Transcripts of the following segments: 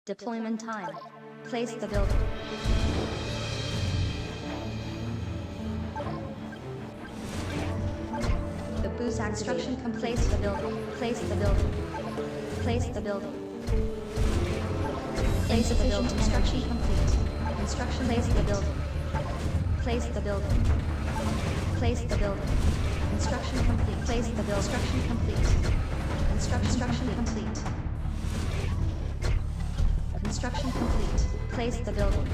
Deployment time. Place the building. The boost construction complete. Place the building. Place the building. Place the building. Place the building. Construction complete. Construction. Place the building. Place the building. Place the building. Construction complete. Place the building. Construction complete. Construction complete. Construction complete. Place the building.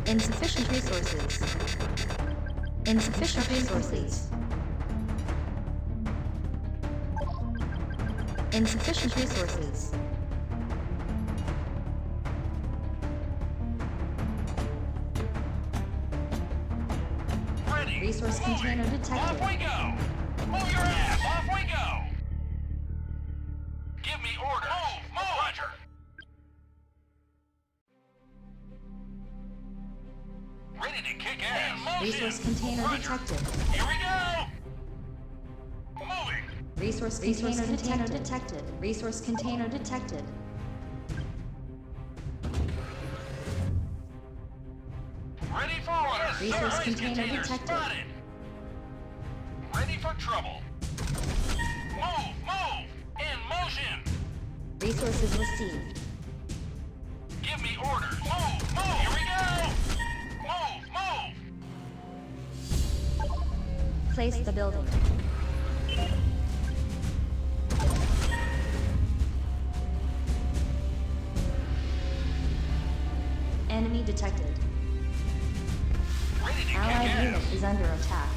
Insufficient resources. Insufficient resources. Insufficient resources. Ready. Resource Moving. container detected. Off we go. Move your ass. Off we go. Give me orders. Move. Roger. Ready to kick ass. In motion. Resource container Roger. detected. Here we go. Moving. Resource container detected. Resource container detected. Ready for orders. Resource Surface container detected. spotted. Ready for trouble. Move. Move. In motion. Resources received. Give me orders. Move. Move. Here we go. Move. Move. Place the building. Enemy detected. Ready to kick Allied ass. unit is under attack.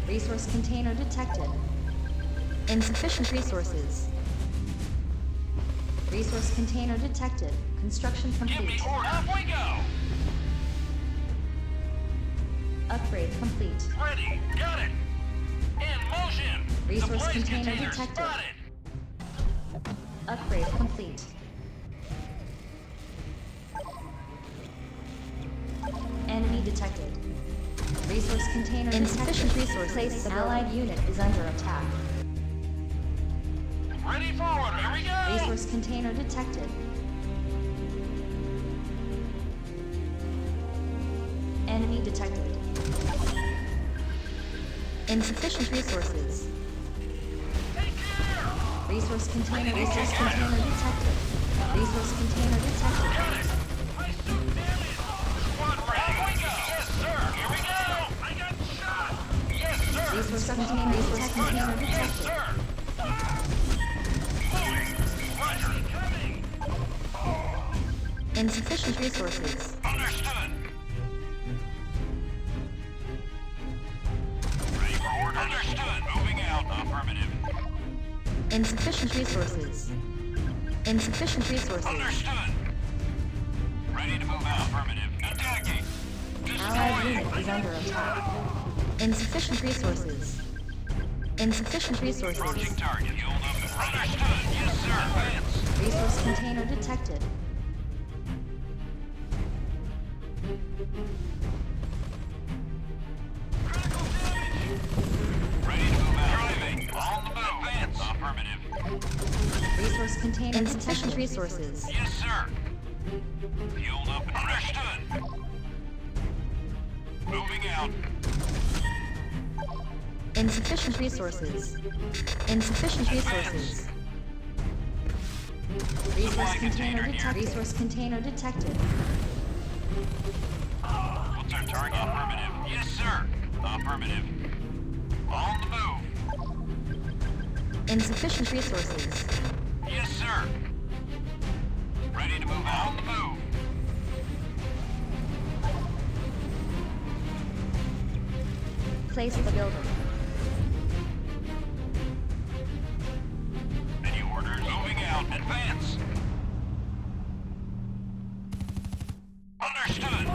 Resource container detected. Insufficient resources. Resource container detected. Construction Give me complete. orders. Off we go. Upgrade complete. Ready. Got it. In motion. Resource Supply container container detected. spotted. Upgrade complete. Enemy detected. Resource container insufficient resources. Place the allied unit is under attack. Ready for order. Here we go. Resource container detected. Enemy detected. Insufficient resources. Take care. Resource container detected. Resource container detected. Got it. My suit damaged. Squad ready. Off we go. Yes, sir. Here we go. I got shot. Yes, sir. Resource container Yes, detected. sir. Moving. Roger. Coming. Insufficient resources. Understood. Ready for order. Understood. Moving out. Affirmative. Insufficient resources. Insufficient resources. Understood. Ready to move out. Affirmative. Attacking. Allied Destroying. unit is under attack. Insufficient resources. Insufficient resources. Approaching target. Yield up. Understood. Yes, sir. Advance. Resource container detected. Critical damage. Ready to move out. Driving. On the move. Advance. Affirmative. Resource container insufficient resources. Yes, sir. Yield up. Understood. Moving out. Insufficient resources. Insufficient resources. Resource container detected. Resource container detected. What's our target? Affirmative. Yes, sir. Affirmative. On the move. Insufficient resources. Yes, sir. Ready to move out. On the move. Place the building. Any orders? Moving out. Advance. Understood.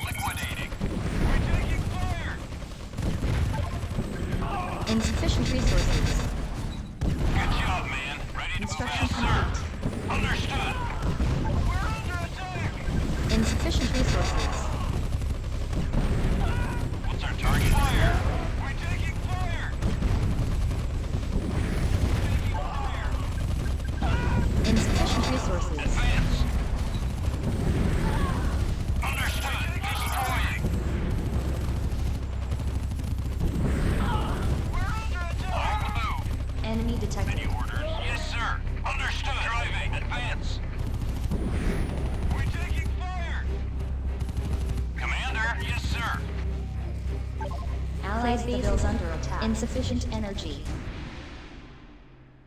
Liquidating. We're taking fire. Insufficient resources. Good job, man. Ready to move Construction out, sir. complete. Understood. We're under attack. Insufficient resources. What's our target? Fire. We're taking fire. Taking fire. Allied base is under attack. Insufficient energy.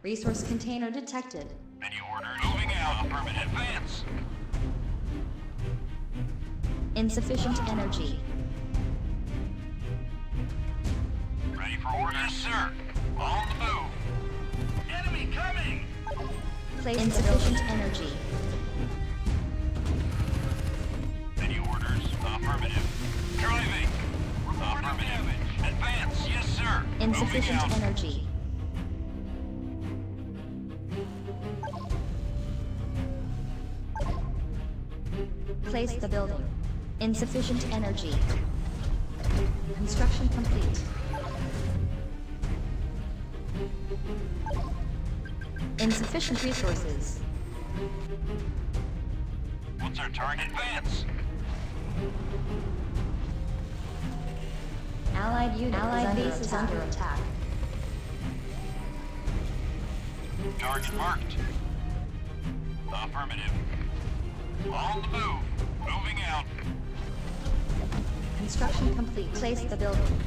Resource container detected. Any orders? Moving out. Affirmative. Advance. Insufficient energy. Ready for orders? Yes, sir. On the move. Enemy coming. Place insufficient energy. Any orders? Affirmative. Driving. Affirmative. Advance. Yes, sir. Insufficient Moving out. energy. Place the building. Insufficient energy. Construction complete. Insufficient resources. What's our target? Advance. Allied base is under attack. Target marked. Affirmative. On the move. Moving out. Construction complete. Place the building.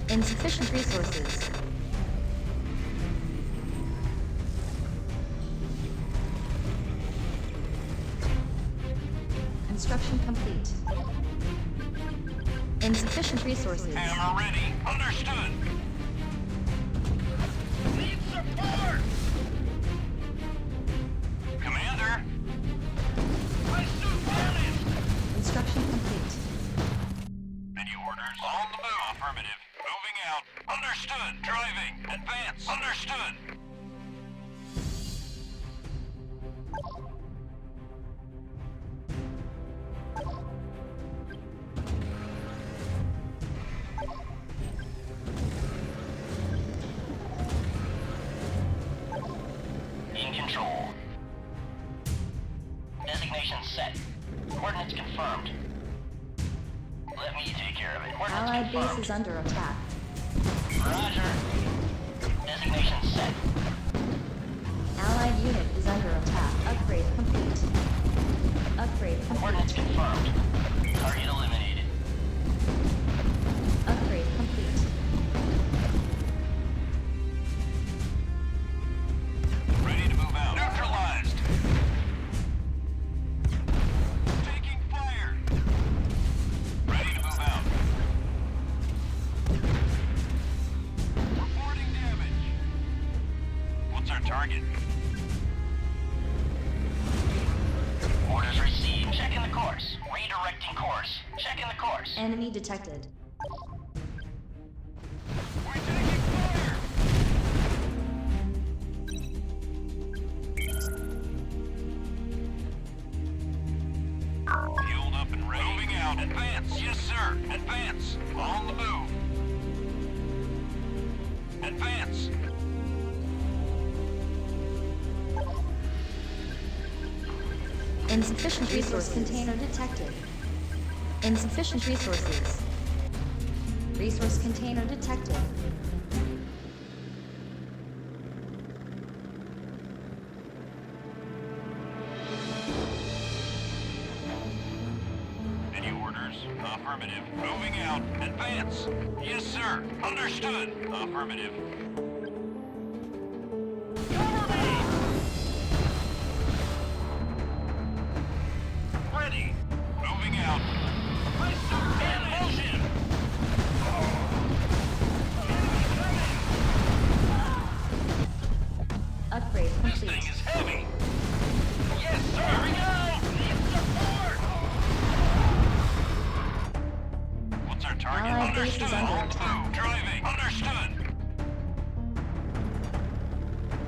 Insufficient resources. Construction complete. Insufficient resources. Hammer ready. Understood. Need support. Commander. My suit vanished. Construction complete. Any orders? On the move. Affirmative. Moving out. Understood. Driving. Advance. Understood. In control. Designation set. Coordinates confirmed. Let me take care of it. Coordinates Allied base confirmed. is under attack. Roger. Designation set. Allied unit is under attack. Upgrade complete. Upgrade Coordinates complete. confirmed. Target eliminated. Upgrade complete. Ready to move out. Neutralized. Taking fire. Ready to move out. Reporting damage. What's our target? Orders received. Checking the course. Redirecting course. Checking the course. Enemy detected. We're taking fire. Fueled up and ready. Moving out. Advance. Yes, sir. Advance. On the move. Advance. Insufficient resource container detected. Insufficient resources. Resource container detected. Any orders? Affirmative. Moving out. Advance. Yes, sir. Understood. Affirmative. Cover me! Ready. Moving out. My suit in motion. Enemy coming. Upgrade This complete. thing is heavy. Yes, sir. Here we go. Need support. What's our target? Allied base is Understood. under On the attack. move. Driving. Understood.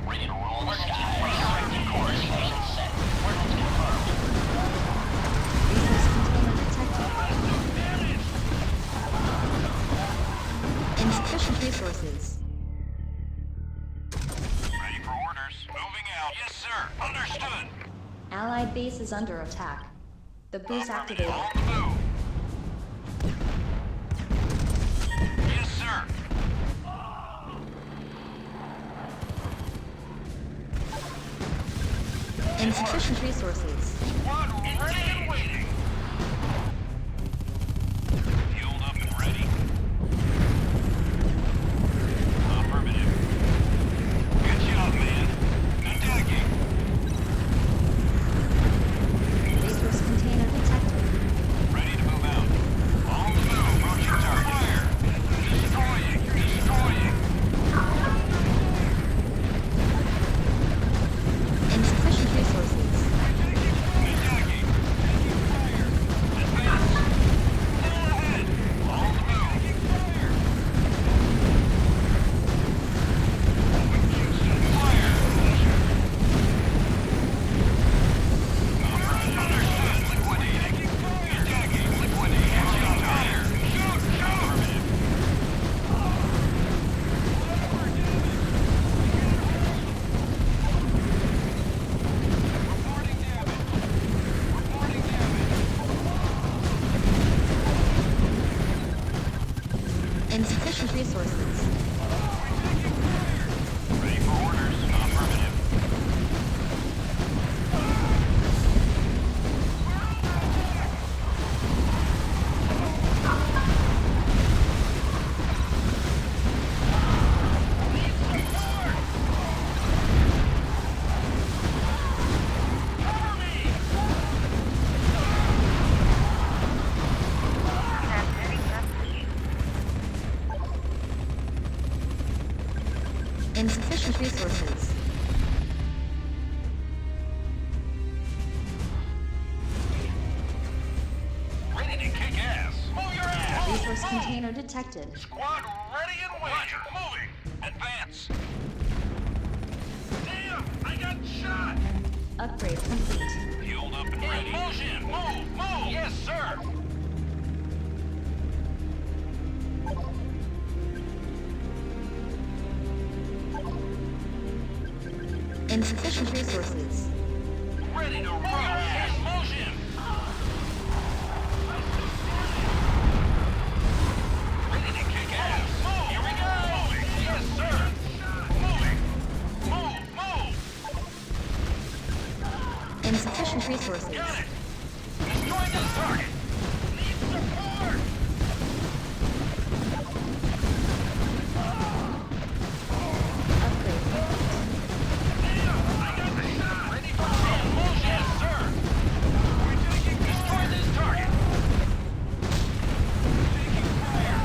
Ready to roll in the sky. Redirecting course. Designation set. Coordinates confirmed. Resource container detected. Vanished. Insufficient resources. Ready for orders. Moving out. Yes, sir. Understood. Allied base is under attack. The boost activated. On the move. Yes, sir. Insufficient resources. Squad ready and waiting. resources. Ready for orders. Affirmative. Insufficient resources. Ready to kick ass. Move your ass. Resource Move. container detected. Squad ready and waiting. Roger. Moving. Advance. Damn! I got shot. Upgrade complete. Fueled up and ready. Motion. Move. Move. Yes, sir. Insufficient resources. Ready to roll. In motion. Ready to kick ass. Move. Here we go. Moving. Yes, sir. Moving. Move. Move. Insufficient resources. Got it. Destroying this target. Need support. Upgrade complete. Damn, I got the shot. Ready for motion. Yes, sir. Destroy this target. Taking fire.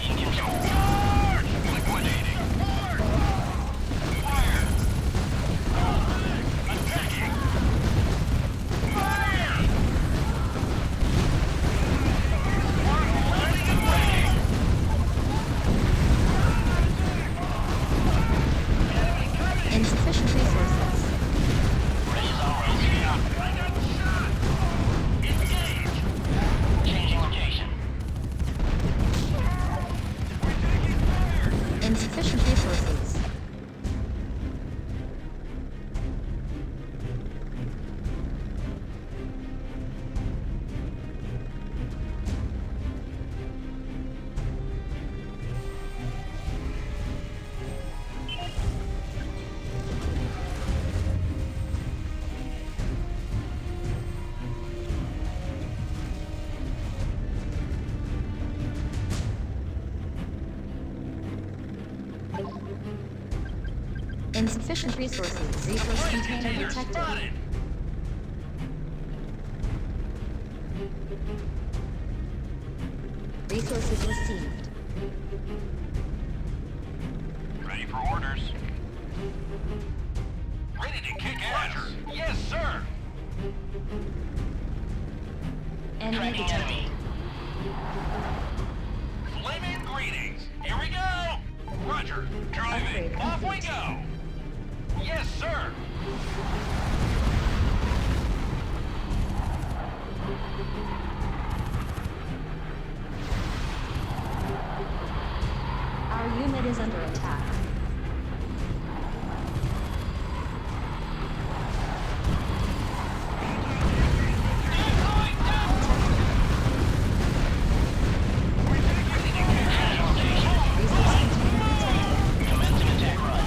In control. Charge! Liquidating. Fire! Attacking! Fire! Ready and waiting! Enemy coming! Insufficient resources. Ready as always. I got shot! Engage! Changing location. We're taking fire! Insufficient resources. Insufficient resources. Resource container Container detected. spotted! Resources received. Ready for orders. Ready to kick ass. Yes, sir. Enemy Tracking detected. enemy. Flaming greetings. Here we go. Roger. Driving. Upgrade Off we complete. go. Yes, sir. Our unit is under attack. Resource container detected. Commencing attack run.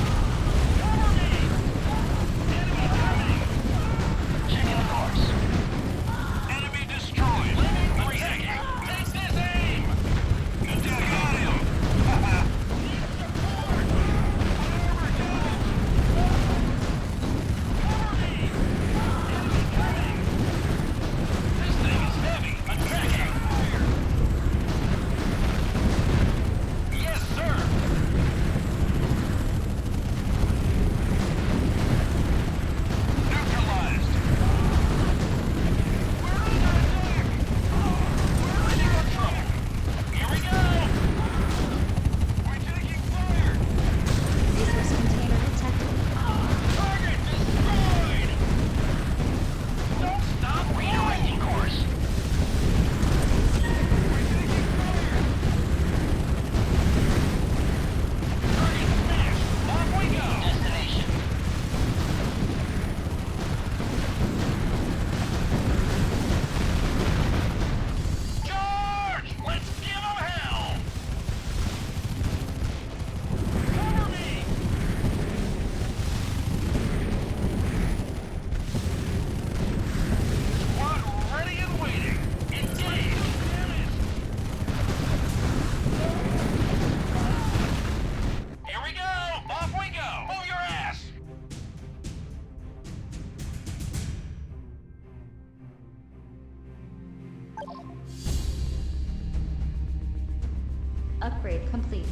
upgrade complete.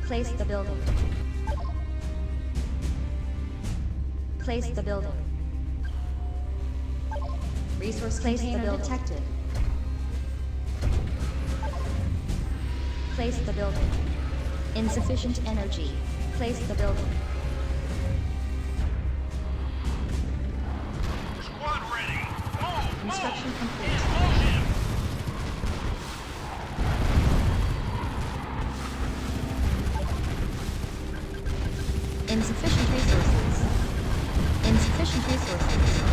Place the building. Place the building. Resource container detected. Place the building. Insufficient energy. Place the building. Squad ready. Move! Construction move. complete. In motion! Insufficient resources. Insufficient resources.